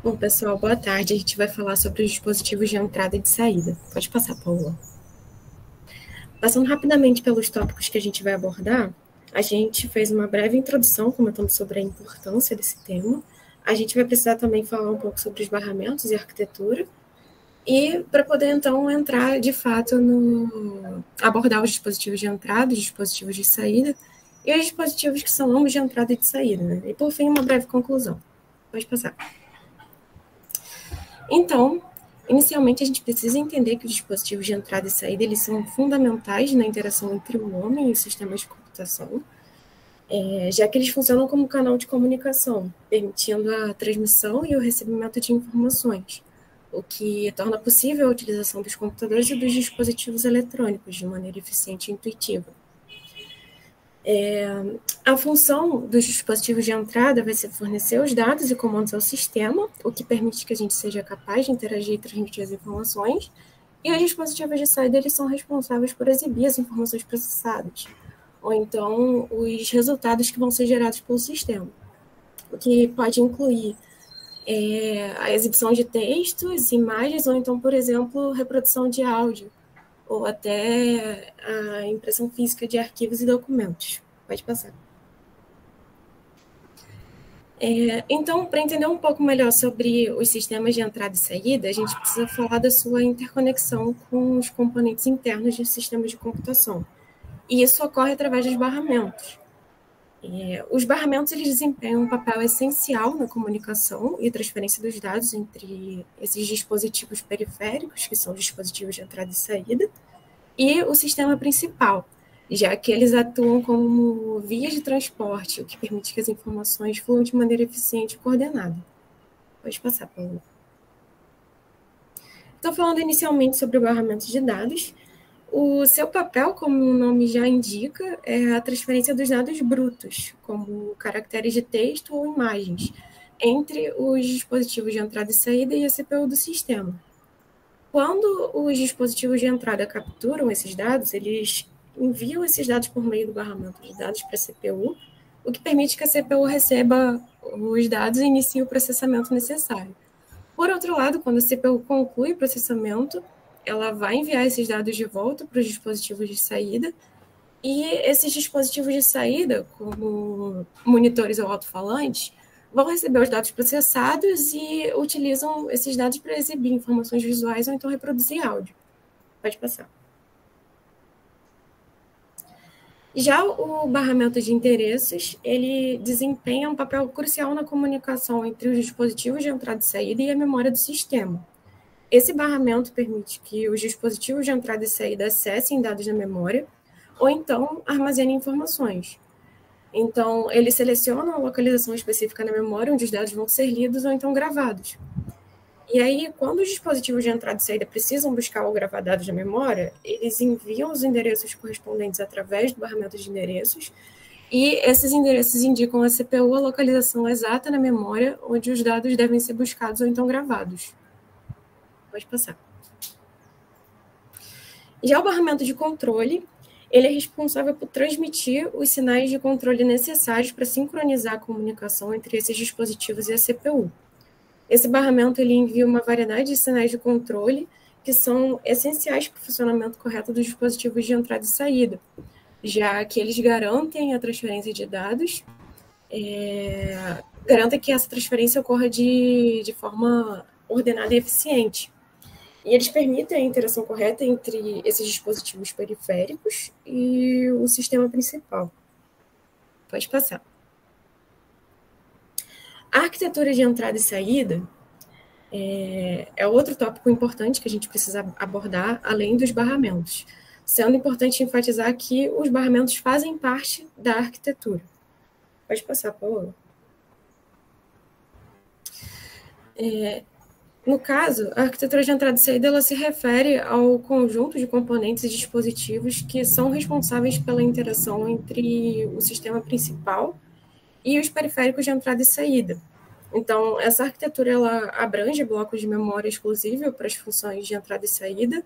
Bom, pessoal, boa tarde. A gente vai falar sobre os dispositivos de entrada e de saída. Pode passar, Paula. Passando rapidamente pelos tópicos que a gente vai abordar, a gente fez uma breve introdução comentando sobre a importância desse tema. A gente vai precisar também falar um pouco sobre os barramentos e arquitetura. E para poder, então, entrar de fato abordar os dispositivos de entrada, os dispositivos de saída e os dispositivos que são ambos de entrada e de saída, né? E, por fim, uma breve conclusão. Pode passar. Então, inicialmente, a gente precisa entender que os dispositivos de entrada e saída eles são fundamentais na interação entre o homem e os sistemas de computação, já que eles funcionam como canal de comunicação, permitindo a transmissão e o recebimento de informações, o que torna possível a utilização dos computadores e dos dispositivos eletrônicos de maneira eficiente e intuitiva. A função dos dispositivos de entrada vai ser fornecer os dados e comandos ao sistema, o que permite que a gente seja capaz de interagir e transmitir as informações, e os dispositivos de saída eles são responsáveis por exibir as informações processadas, ou então os resultados que vão ser gerados pelo sistema, o que pode incluir a exibição de textos, imagens, ou então, por exemplo, reprodução de áudio, ou até a impressão física de arquivos e documentos. Pode passar. Então, para entender um pouco melhor sobre os sistemas de entrada e saída, a gente precisa falar da sua interconexão com os componentes internos de sistemas de computação. E isso ocorre através dos barramentos. Os barramentos eles desempenham um papel essencial na comunicação e transferência dos dados entre esses dispositivos periféricos, que são os dispositivos de entrada e saída, e o sistema principal, já que eles atuam como vias de transporte, o que permite que as informações fluam de maneira eficiente e coordenada. Pode passar, Paulo. Estou falando inicialmente sobre o barramento de dados. O seu papel, como o nome já indica, é a transferência dos dados brutos, como caracteres de texto ou imagens, entre os dispositivos de entrada e saída e a CPU do sistema. Quando os dispositivos de entrada capturam esses dados, eles enviam esses dados por meio do barramento de dados para a CPU, o que permite que a CPU receba os dados e inicie o processamento necessário. Por outro lado, quando a CPU conclui o processamento, ela vai enviar esses dados de volta para os dispositivos de saída, e esses dispositivos de saída, como monitores ou alto-falantes, vão receber os dados processados e utilizam esses dados para exibir informações visuais ou então reproduzir áudio. Pode passar. Já o barramento de endereços, ele desempenha um papel crucial na comunicação entre os dispositivos de entrada e saída e a memória do sistema. Esse barramento permite que os dispositivos de entrada e saída acessem dados da memória ou então armazenem informações. Então, ele seleciona a localização específica na memória onde os dados vão ser lidos ou então gravados. E aí, quando os dispositivos de entrada e saída precisam buscar ou gravar dados da memória, eles enviam os endereços correspondentes através do barramento de endereços, e esses endereços indicam à CPU a localização exata na memória onde os dados devem ser buscados ou então gravados. Pode passar. Já o barramento de controle, ele é responsável por transmitir os sinais de controle necessários para sincronizar a comunicação entre esses dispositivos e a CPU. Esse barramento ele envia uma variedade de sinais de controle que são essenciais para o funcionamento correto dos dispositivos de entrada e saída, já que eles garantem a transferência de dados, garantem que essa transferência ocorra de forma ordenada e eficiente. E eles permitem a interação correta entre esses dispositivos periféricos e o sistema principal. Pode passar. A arquitetura de entrada e saída é outro tópico importante que a gente precisa abordar, além dos barramentos, sendo importante enfatizar que os barramentos fazem parte da arquitetura. Pode passar, Paola. No caso, a arquitetura de entrada e saída ela se refere ao conjunto de componentes e dispositivos que são responsáveis pela interação entre o sistema principal e os periféricos de entrada e saída. Então, essa arquitetura ela abrange blocos de memória exclusiva para as funções de entrada e saída.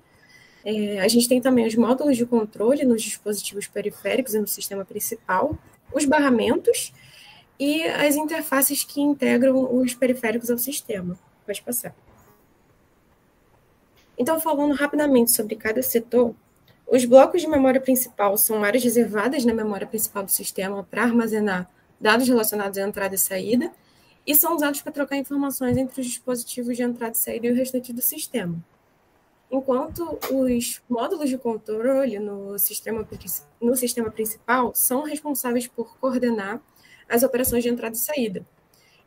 A gente tem também os módulos de controle nos dispositivos periféricos e no sistema principal, os barramentos e as interfaces que integram os periféricos ao sistema. Pode passar. Então, falando rapidamente sobre cada setor, os blocos de memória principal são áreas reservadas na memória principal do sistema para armazenar dados relacionados à entrada e saída, e são usados para trocar informações entre os dispositivos de entrada e saída e o restante do sistema. Enquanto os módulos de controle no sistema principal são responsáveis por coordenar as operações de entrada e saída.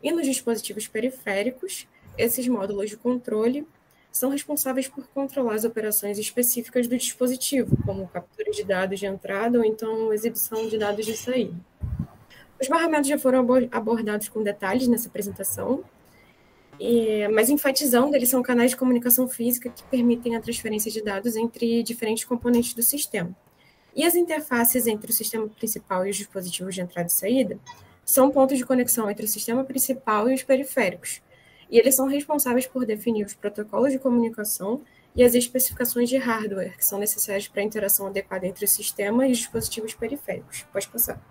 E nos dispositivos periféricos, esses módulos de controle são responsáveis por controlar as operações específicas do dispositivo, como captura de dados de entrada ou então exibição de dados de saída. Os barramentos já foram abordados com detalhes nessa apresentação, mas enfatizando, eles são canais de comunicação física que permitem a transferência de dados entre diferentes componentes do sistema. E as interfaces entre o sistema principal e os dispositivos de entrada e saída são pontos de conexão entre o sistema principal e os periféricos, e eles são responsáveis por definir os protocolos de comunicação e as especificações de hardware que são necessárias para a interação adequada entre o sistema e os dispositivos periféricos. Pode passar.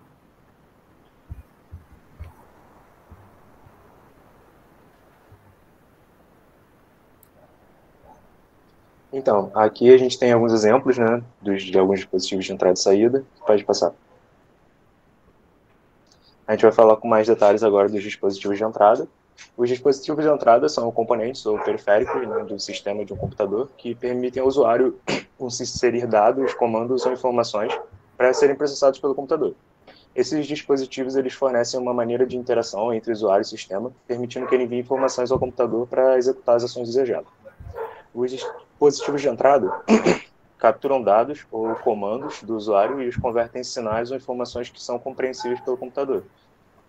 Então, aqui a gente tem alguns exemplos, né, de alguns dispositivos de entrada e saída. Pode passar. A gente vai falar com mais detalhes agora dos dispositivos de entrada. Os dispositivos de entrada são componentes ou periféricos, né, do sistema de um computador que permitem ao usuário inserir dados, comandos ou informações para serem processados pelo computador. Esses dispositivos eles fornecem uma maneira de interação entre usuário e sistema, permitindo que ele envie informações ao computador para executar as ações desejadas. Os dispositivos de entrada capturam dados ou comandos do usuário e os convertem em sinais ou informações que são compreensíveis pelo computador.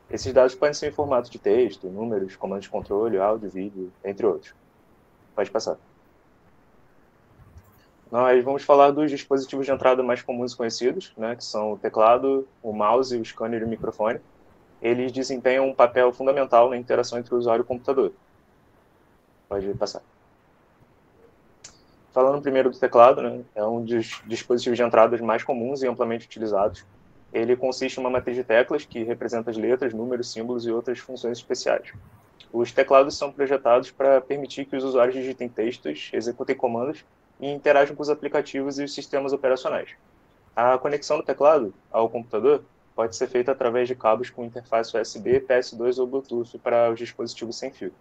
Esses dados podem ser em formato de texto, números, comandos de controle, áudio, vídeo, entre outros. Pode passar. Nós vamos falar dos dispositivos de entrada mais comuns e conhecidos, né, que são o teclado, o mouse, o scanner e o microfone. Eles desempenham um papel fundamental na interação entre o usuário e o computador. Pode passar. Falando primeiro do teclado, né, é um dos dispositivos de entrada mais comuns e amplamente utilizados. Ele consiste em uma matriz de teclas que representa as letras, números, símbolos e outras funções especiais. Os teclados são projetados para permitir que os usuários digitem textos, executem comandos e interajam com os aplicativos e os sistemas operacionais. A conexão do teclado ao computador pode ser feita através de cabos com interface USB, PS2 ou Bluetooth para os dispositivos sem fio.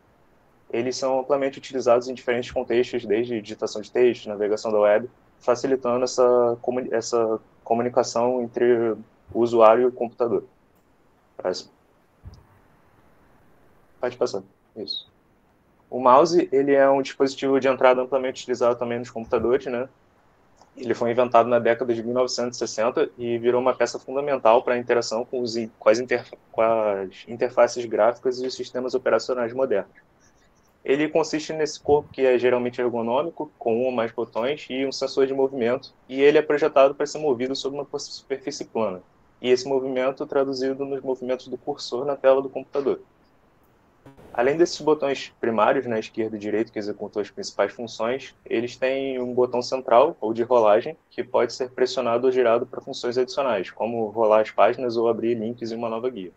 Eles são amplamente utilizados em diferentes contextos, desde digitação de texto, navegação da web, facilitando essa comunicação entre o usuário e o computador. Próximo. Pode passar. Isso. O mouse, ele é um dispositivo de entrada amplamente utilizado também nos computadores, né? Ele foi inventado na década de 1960 e virou uma peça fundamental para a interação com as interfaces gráficas e os sistemas operacionais modernos. Ele consiste nesse corpo que é geralmente ergonômico, com um ou mais botões e um sensor de movimento, e ele é projetado para ser movido sobre uma superfície plana, e esse movimento traduzido nos movimentos do cursor na tela do computador. Além desses botões primários, na esquerda e direita, que executam as principais funções, eles têm um botão central, ou de rolagem, que pode ser pressionado ou girado para funções adicionais, como rolar as páginas ou abrir links em uma nova guia.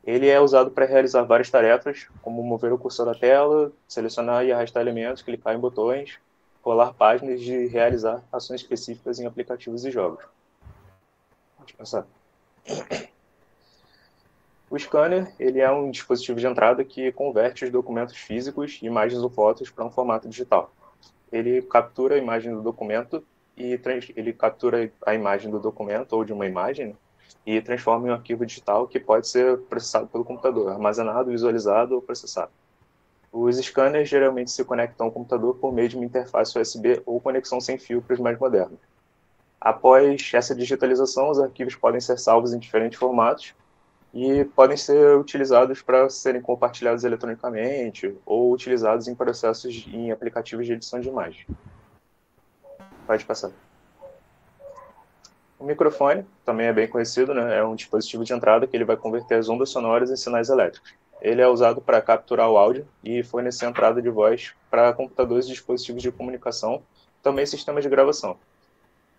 Ele é usado para realizar várias tarefas, como mover o cursor da tela, selecionar e arrastar elementos, clicar em botões, rolar páginas e realizar ações específicas em aplicativos e jogos. Pode passar. O scanner, ele é um dispositivo de entrada que converte os documentos físicos, imagens ou fotos para um formato digital. Ele captura a imagem do documento e ele captura a imagem do documento ou de uma imagem, né, e transforma em um arquivo digital que pode ser processado pelo computador, armazenado, visualizado ou processado. Os scanners geralmente se conectam ao computador por meio de uma interface USB ou conexão sem fio para os mais modernos. Após essa digitalização, os arquivos podem ser salvos em diferentes formatos e podem ser utilizados para serem compartilhados eletronicamente ou utilizados em processos em aplicativos de edição de imagem. Pode passar. O microfone também é bem conhecido, né? É um dispositivo de entrada que ele vai converter as ondas sonoras em sinais elétricos. Ele é usado para capturar o áudio e fornecer entrada de voz para computadores e dispositivos de comunicação, também sistemas de gravação.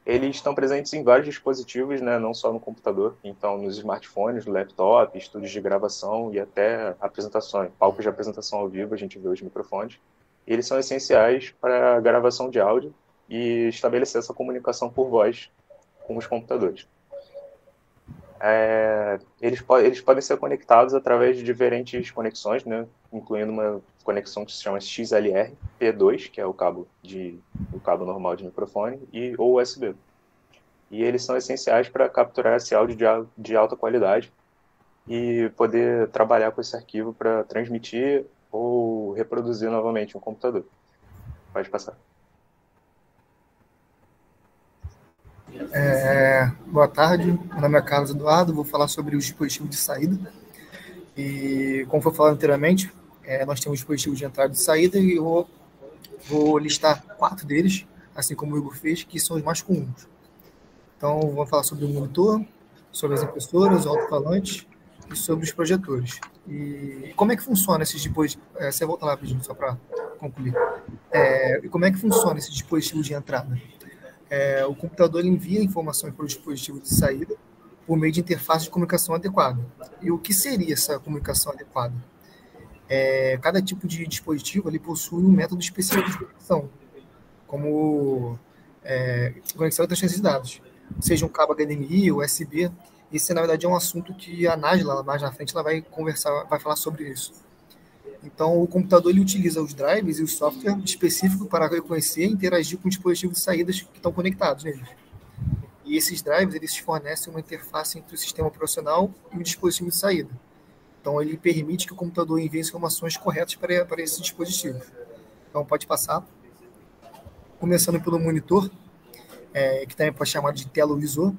eles estão presentes em vários dispositivos, né, não só no computador, então nos smartphones, no laptop, estúdios de gravação e até apresentações, palcos de apresentação ao vivo, a gente vê os microfones. E eles são essenciais para a gravação de áudio e estabelecer essa comunicação por voz com os computadores. Eles podem ser conectados através de diferentes conexões, né, incluindo uma conexão que se chama XLR P2, que é o cabo normal de microfone, ou USB. E eles são essenciais para capturar esse áudio de alta qualidade e poder trabalhar com esse arquivo para transmitir ou reproduzir novamente um computador. Pode passar. Boa tarde, meu nome é Carlos Eduardo, vou falar sobre o dispositivo de saída. E como foi falado anteriormente, nós temos dispositivos de entrada e de saída e eu vou listar 4 deles, assim como o Igor fez, que são os mais comuns. Então, vamos falar sobre o monitor, sobre as impressoras, o alto-falante e sobre os projetores. E como é que funciona esses dispositivos? Você volta lá rapidinho, só para concluir. E como é que funciona esse dispositivo de entrada? O computador envia informações para o dispositivo de saída por meio de interface de comunicação adequada. E o que seria essa comunicação adequada? Cada tipo de dispositivo ali possui um método específico de conexão, como conexão e transferência de dados, seja um cabo HDMI ou USB. Esse, na verdade, é um assunto que a Nájila, mais na frente, ela vai falar sobre isso. Então, o computador ele utiliza os drivers e o software específico para reconhecer e interagir com os dispositivos de saídas que estão conectados neles. E esses drivers eles fornecem uma interface entre o sistema operacional e o dispositivo de saída. Então, ele permite que o computador envie informações corretas para esse dispositivo. Então, pode passar. Começando pelo monitor, que também pode chamar de televisor,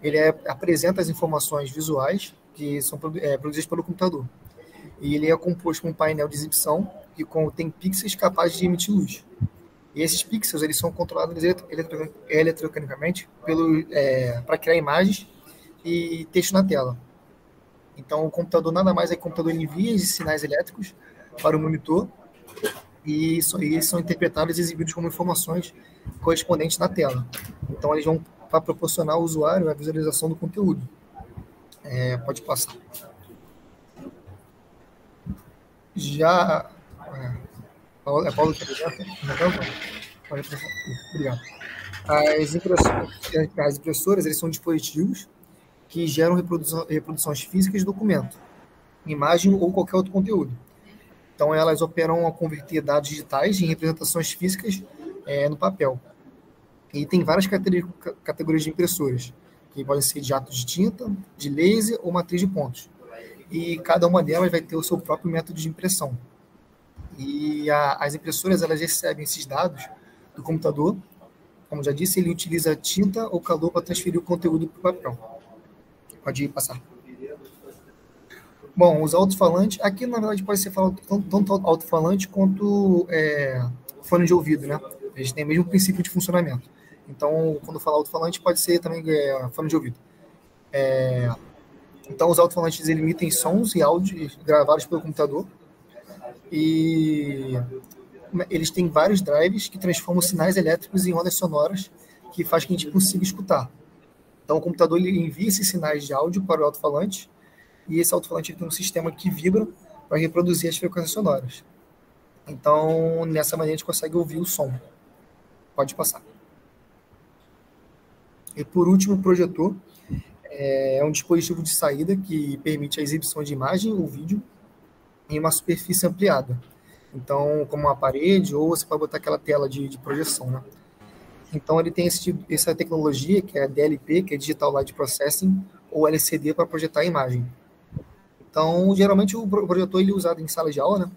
ele apresenta as informações visuais que são produzidas pelo computador. E ele é composto por um painel de exibição que contém pixels capazes de emitir luz. E esses pixels eles são controlados eletronicamente para criar imagens e texto na tela. Então, o computador nada mais é que o computador envia esses sinais elétricos para o monitor e eles são interpretados e exibidos como informações correspondentes na tela. Então, eles vão para proporcionar ao usuário a visualização do conteúdo. Pode passar. Já... Paulo, obrigado. As impressoras eles são dispositivos que geram reproduções físicas de documento, imagem ou qualquer outro conteúdo. Então, elas operam a converter dados digitais em representações físicas no papel. E tem várias categorias de impressoras, que podem ser de jato de tinta, de laser ou matriz de pontos. E cada uma delas vai ter o seu próprio método de impressão. E as impressoras elas recebem esses dados do computador. Como já disse, ele utiliza tinta ou calor para transferir o conteúdo para o papel. Pode passar. Bom, os alto-falantes, aqui na verdade pode ser falado tanto alto-falante quanto fone de ouvido, né? Eles têm o mesmo princípio de funcionamento. Então, quando falar alto-falante, pode ser também fone de ouvido. Então, os alto-falantes emitem sons e áudios gravados pelo computador. E eles têm vários drives que transformam sinais elétricos em ondas sonoras que faz que a gente consiga escutar. Então, o computador ele envia esses sinais de áudio para o alto-falante e esse alto-falante tem um sistema que vibra para reproduzir as frequências sonoras. Então, nessa maneira, a gente consegue ouvir o som. Pode passar. E, por último, o projetor é um dispositivo de saída que permite a exibição de imagem ou vídeo em uma superfície ampliada. Então, como uma parede, ou você pode botar aquela tela de projeção, né? Então, ele tem essa tecnologia, que é DLP, que é Digital Light Processing, ou LCD para projetar a imagem. Então, geralmente, o projetor ele é usado em sala de aula, né?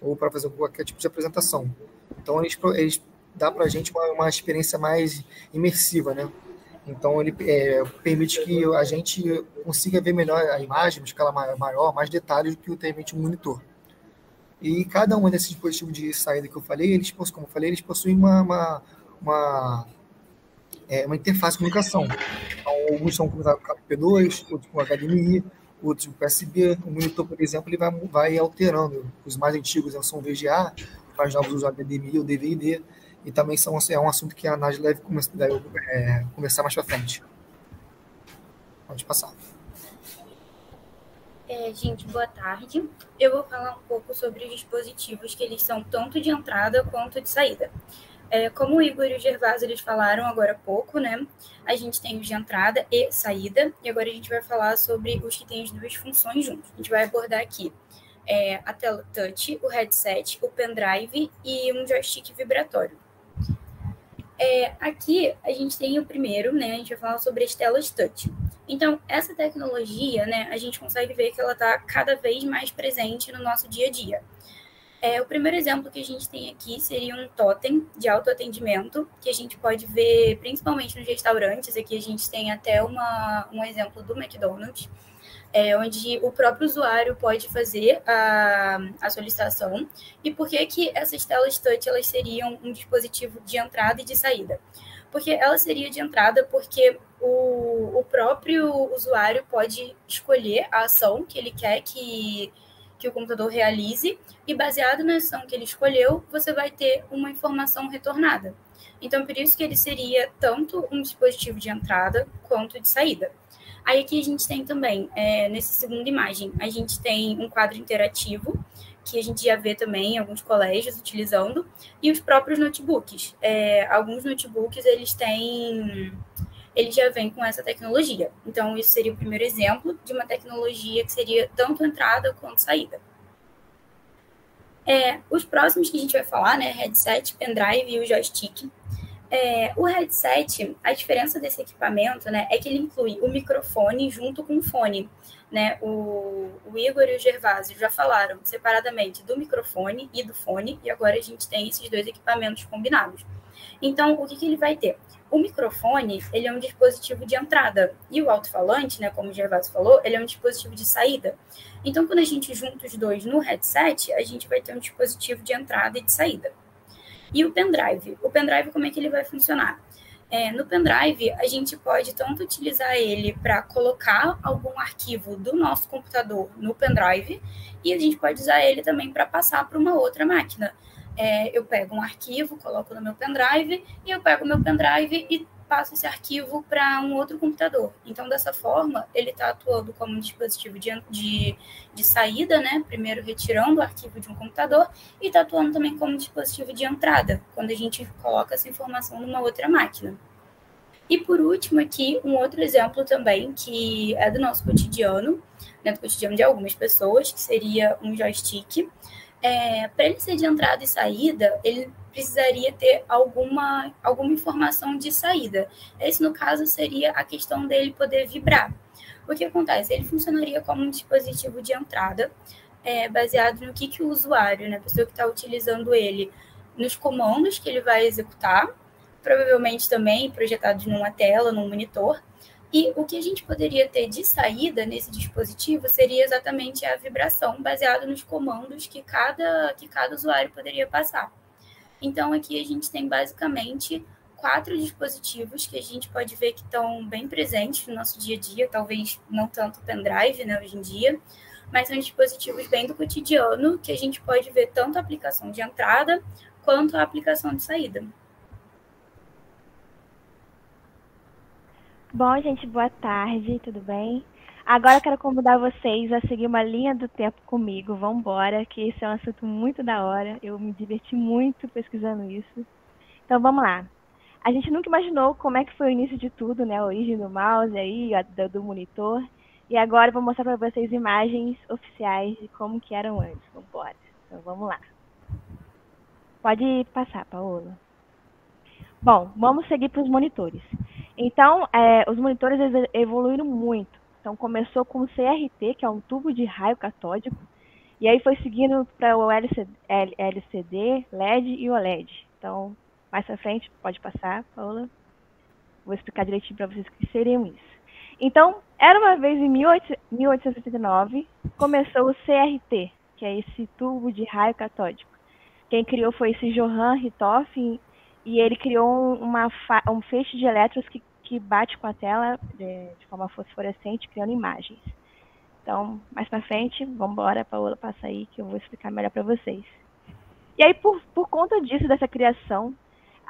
Ou para fazer qualquer tipo de apresentação. Então, eles dá para a gente uma experiência mais imersiva, né? Então, ele permite que a gente consiga ver melhor a imagem, uma escala maior, mais detalhes do que permite um monitor. E cada um desses dispositivos de saída que eu falei, como eu falei, eles possuem uma interface de comunicação. Então, alguns são com cabo P2, outros com HDMI, outros com USB. O monitor, por exemplo, ele vai alterando. Os mais antigos são VGA, os mais novos usam HDMI ou DVD. e também é um assunto que a Nádia deve conversar mais para frente. Pode passar. Gente, boa tarde. Eu vou falar um pouco sobre os dispositivos que eles são tanto de entrada quanto de saída. Como o Igor e o Gervásio eles falaram agora há pouco, né? A gente tem os de entrada e saída, e agora a gente vai falar sobre os que têm as duas funções juntos. A gente vai abordar aqui a tela touch, o headset, o pendrive e um joystick vibratório. Aqui a gente tem o primeiro, né? A gente vai falar sobre as telas touch. Então, essa tecnologia, né, a gente consegue ver que ela está cada vez mais presente no nosso dia a dia. O primeiro exemplo que a gente tem aqui seria um totem de autoatendimento, que a gente pode ver principalmente nos restaurantes. Aqui a gente tem até um exemplo do McDonald's, onde o próprio usuário pode fazer a solicitação. E por que essas telas touch elas seriam um dispositivo de entrada e de saída? Porque ela seria de entrada porque o próprio usuário pode escolher a ação que ele quer que o computador realize, e baseado na ação que ele escolheu, você vai ter uma informação retornada. Então, por isso que ele seria tanto um dispositivo de entrada quanto de saída. Aí aqui a gente tem também, nessa segunda imagem, a gente tem um quadro interativo, que a gente já vê também em alguns colégios utilizando, e os próprios notebooks. Alguns notebooks, eles já vêm com essa tecnologia. Então, isso seria o primeiro exemplo de uma tecnologia que seria tanto entrada quanto saída. Os próximos que a gente vai falar, né, headset, pendrive e o joystick. O headset, a diferença desse equipamento, né, é que ele inclui o microfone junto com o fone. Né? O Igor e o Gervásio já falaram separadamente do microfone e do fone, e agora a gente tem esses dois equipamentos combinados. Então, o que ele vai ter? O microfone, ele é um dispositivo de entrada, e o alto-falante, né, como o Gervásio falou, ele é um dispositivo de saída. Então, quando a gente junta os dois no headset, a gente vai ter um dispositivo de entrada e de saída. E o pendrive? O pendrive, como é que ele vai funcionar? No pendrive, a gente pode tanto utilizar ele para colocar algum arquivo do nosso computador no pendrive, e a gente pode usar ele também para passar para uma outra máquina. Eu pego um arquivo, coloco no meu pendrive, e eu pego o meu pendrive e passo esse arquivo para um outro computador. Então, dessa forma, ele está atuando como um dispositivo de saída, né? Primeiro retirando o arquivo de um computador, e está atuando também como um dispositivo de entrada, quando a gente coloca essa informação numa outra máquina. E por último aqui, um outro exemplo também, que é do nosso cotidiano, né, do cotidiano de algumas pessoas, que seria um joystick. Para ele ser de entrada e saída, ele precisaria ter alguma informação de saída. Esse, no caso, seria a questão dele poder vibrar. O que acontece? Ele funcionaria como um dispositivo de entrada, baseado no que o usuário, né, a pessoa que está utilizando ele, nos comandos que ele vai executar, provavelmente também projetados numa tela, num monitor. E o que a gente poderia ter de saída nesse dispositivo seria exatamente a vibração, baseado nos comandos que cada usuário poderia passar. Então, aqui a gente tem basicamente 4 dispositivos que a gente pode ver que estão bem presentes no nosso dia a dia, talvez não tanto o pendrive, né, hoje em dia, mas são dispositivos bem do cotidiano, que a gente pode ver tanto a aplicação de entrada quanto a aplicação de saída. Bom, gente, boa tarde, tudo bem? Agora eu quero convidar vocês a seguir uma linha do tempo comigo. Vamos embora, que esse é um assunto muito da hora. Eu me diverti muito pesquisando isso. Então, vamos lá. A gente nunca imaginou como é que foi o início de tudo, né? A origem do mouse aí, do monitor. E agora eu vou mostrar para vocês imagens oficiais de como que eram antes. Vamos embora. Então, vamos lá. Pode passar, Paola. Bom, vamos seguir para os monitores. Então, os monitores evoluíram muito. Então, começou com o CRT, que é um tubo de raio catódico, e aí foi seguindo para o LCD, LED e OLED. Então, mais para frente, pode passar, Paola. Vou explicar direitinho para vocês o que seriam isso. Então, era uma vez em 1869, começou o CRT, que é esse tubo de raio catódico. Quem criou foi esse Johann Richthofen, e ele criou um feixe de elétrons que bate com a tela de forma fosforescente, criando imagens. Então, mais para frente, vamos embora, Paola, passa aí que eu vou explicar melhor para vocês. E aí, por conta disso, dessa criação,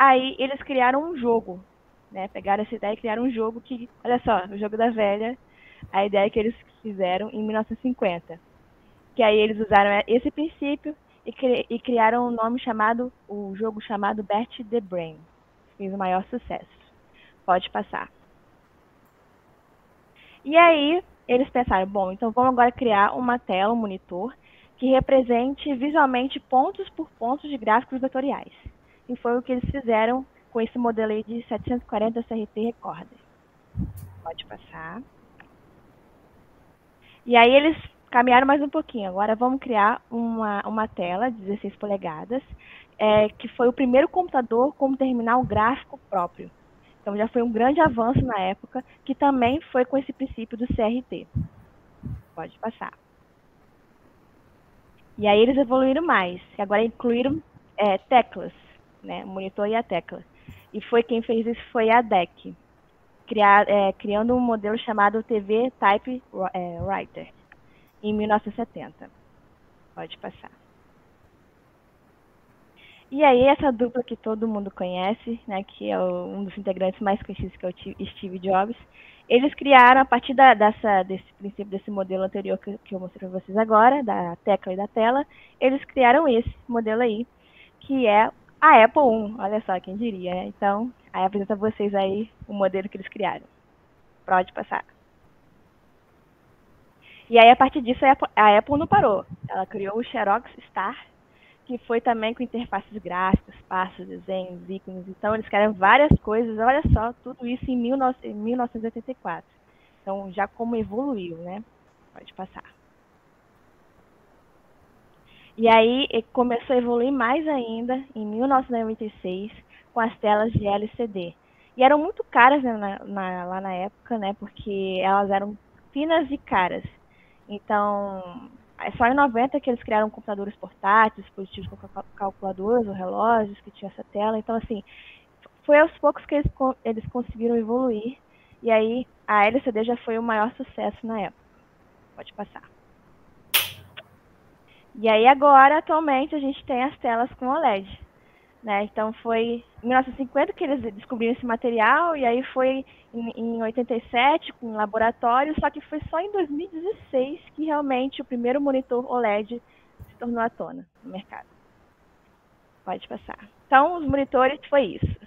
Aí eles criaram um jogo, né? Pegaram essa ideia e criaram um jogo que, olha só, o jogo da velha, a ideia que eles fizeram em 1950. Que aí eles usaram esse princípio e criaram o jogo chamado Bert the Brain. Fez o maior sucesso. Pode passar. E aí eles pensaram, bom, então vamos agora criar uma tela, um monitor, que represente visualmente pontos por pontos de gráficos vetoriais. E foi o que eles fizeram com esse modelo aí de 740 CRT Recorder. Pode passar. E aí eles caminharam mais um pouquinho. Agora vamos criar uma tela de 16 polegadas, que foi o primeiro computador com terminal gráfico próprio. Então já foi um grande avanço na época, que também foi com esse princípio do CRT. Pode passar. E aí eles evoluíram mais. Agora incluíram teclas, né? O monitor e a tecla. E quem fez isso foi a DEC, criando um modelo chamado TV Type Writer, em 1970. Pode passar. E aí essa dupla que todo mundo conhece, né, que é um dos integrantes mais conhecidos, que é o Steve Jobs, eles criaram, a partir desse princípio, desse modelo anterior que eu mostrei para vocês agora, da tecla e da tela, eles criaram esse modelo aí, que é a Apple I. Olha só, quem diria, né? Então, aí apresento a vocês aí o modelo que eles criaram. Pode passar. E aí, a partir disso, a Apple não parou. Ela criou o Xerox Star, que foi também com interfaces gráficas, passos, desenhos, ícones. Então, eles criaram várias coisas. Olha só, tudo isso em 1984. Então, já como evoluiu, né? Pode passar. E aí, começou a evoluir mais ainda em 1996, com as telas de LCD. E eram muito caras, né, lá na época, né? Porque elas eram finas e caras. Então, é só em 90 que eles criaram computadores portáteis, dispositivos com calculadoras ou relógios que tinham essa tela. Então, assim, foi aos poucos que eles conseguiram evoluir. E aí, a LCD já foi o maior sucesso na época. Pode passar. E aí, agora, atualmente, a gente tem as telas com OLED. Né? Então, foi em 1950 que eles descobriram esse material, e aí foi em 87 com um laboratório, só que foi só em 2016 que realmente o primeiro monitor OLED se tornou à tona no mercado. Pode passar. Então, os monitores foi isso.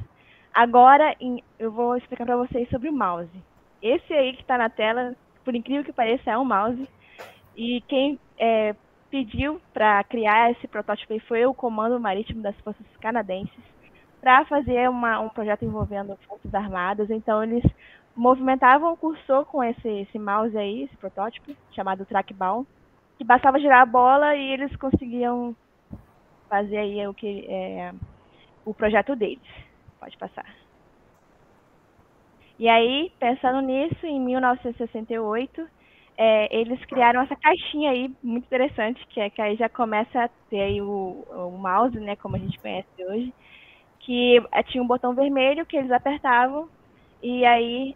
Agora, eu vou explicar para vocês sobre o mouse. Esse aí que está na tela, por incrível que pareça, é um mouse. E quem pediu para criar esse protótipo aí foi o Comando Marítimo das Forças Canadenses, para fazer um projeto envolvendo Forças Armadas. Então, eles movimentavam o cursor com esse mouse aí, esse protótipo, chamado trackball, que bastava girar a bola e eles conseguiam fazer aí o projeto deles. Pode passar. E aí, pensando nisso, em 1968, eles criaram essa caixinha aí, muito interessante, que aí já começa a ter aí o mouse, né, como a gente conhece hoje, que tinha um botão vermelho que eles apertavam, e aí,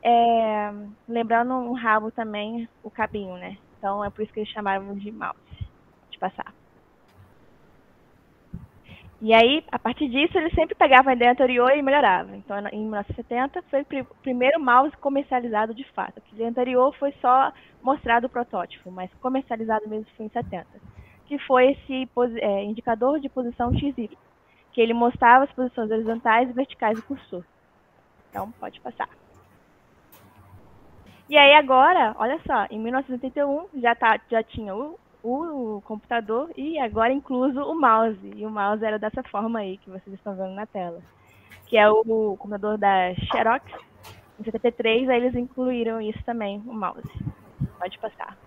lembrando um rabo também, o cabinho, né? Então, é por isso que eles chamavam de mouse. Pode passar. E aí, a partir disso, eles sempre pegavam a ideia anterior e melhoravam. Então, em 1970, foi o primeiro mouse comercializado de fato. A ideia anterior foi só mostrado o protótipo, mas comercializado mesmo foi em 70. Que foi esse indicador de posição XY, que ele mostrava as posições horizontais e verticais do cursor. Então, pode passar. E aí, agora, olha só, em 1981, já tinha o computador e agora incluso o mouse. E o mouse era dessa forma aí que vocês estão vendo na tela, que é o computador da Xerox. Em 73, aí eles incluíram isso também, o mouse. Pode passar.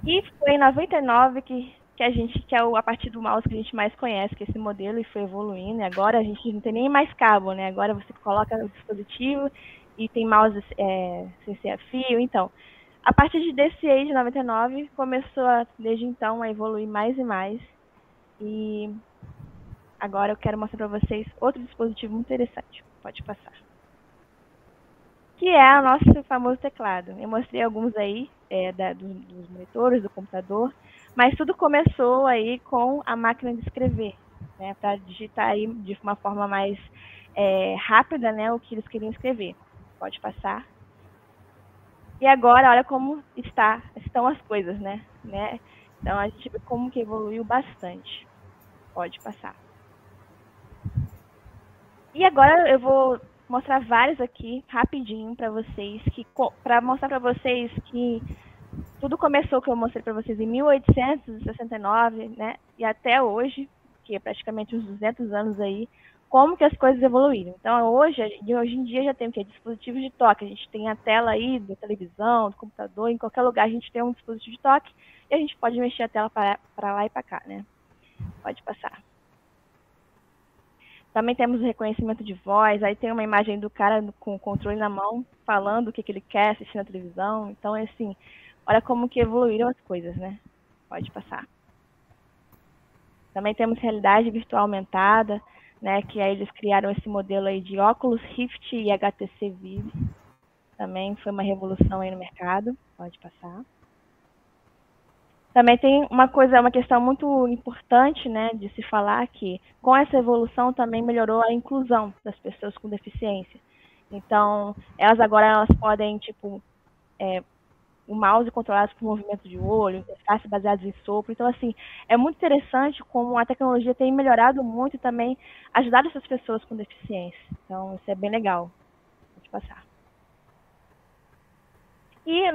E foi em 99 que é a partir do mouse que a gente mais conhece, que é esse modelo, e foi evoluindo. E agora a gente não tem nem mais cabo, né? Agora você coloca o dispositivo e tem mouse sem ser a fio. Então, a partir desse aí, de 99, começou, desde então, a evoluir mais e mais. E agora eu quero mostrar para vocês outro dispositivo muito interessante. Pode passar. Que é o nosso famoso teclado. Eu mostrei alguns aí, dos monitores, do computador, mas tudo começou aí com a máquina de escrever, né, para digitar aí de uma forma mais rápida, né, o que eles queriam escrever. Pode passar. E agora, olha como estão as coisas, né? Então, a gente vê como que evoluiu bastante. Pode passar. E agora eu vou mostrar vários aqui, rapidinho, para vocês, para mostrar para vocês que tudo começou, que eu mostrei para vocês, em 1869, né? E até hoje, que é praticamente uns 200 anos aí, como que as coisas evoluíram. Então, hoje em dia já tem o quê? Dispositivos de toque. A gente tem a tela aí da televisão, do computador, em qualquer lugar a gente tem um dispositivo de toque e a gente pode mexer a tela para lá e para cá, né? Pode passar. Também temos o reconhecimento de voz, aí tem uma imagem do cara com o controle na mão, falando o que ele quer assistir na televisão. Então, assim, olha como que evoluíram as coisas, né? Pode passar. Também temos realidade virtual aumentada, né? Que aí eles criaram esse modelo aí de Oculus Rift e HTC Vive. Também foi uma revolução aí no mercado. Pode passar. Também tem uma questão muito importante, né, de se falar que com essa evolução também melhorou a inclusão das pessoas com deficiência. Então, elas podem, tipo, o mouse controlado por movimento de olho, interface baseadas em sopro. Então, assim, é muito interessante como a tecnologia tem melhorado muito e também ajudado essas pessoas com deficiência. Então, isso é bem legal. Pode passar. E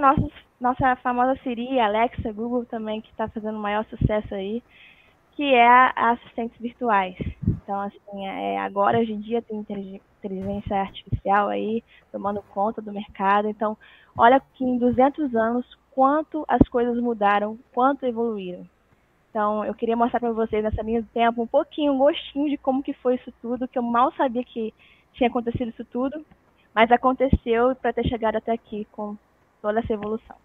nossa famosa Siri, Alexa, Google também, que está fazendo o maior sucesso aí, que é a assistentes virtuais. Então, assim, agora, hoje em dia, tem inteligência artificial aí, tomando conta do mercado. Então, olha que em 200 anos, quanto as coisas mudaram, quanto evoluíram. Então, eu queria mostrar para vocês, nessa linha do tempo, um gostinho de como que foi isso tudo, que eu mal sabia que tinha acontecido isso tudo, mas aconteceu para ter chegado até aqui com toda essa evolução.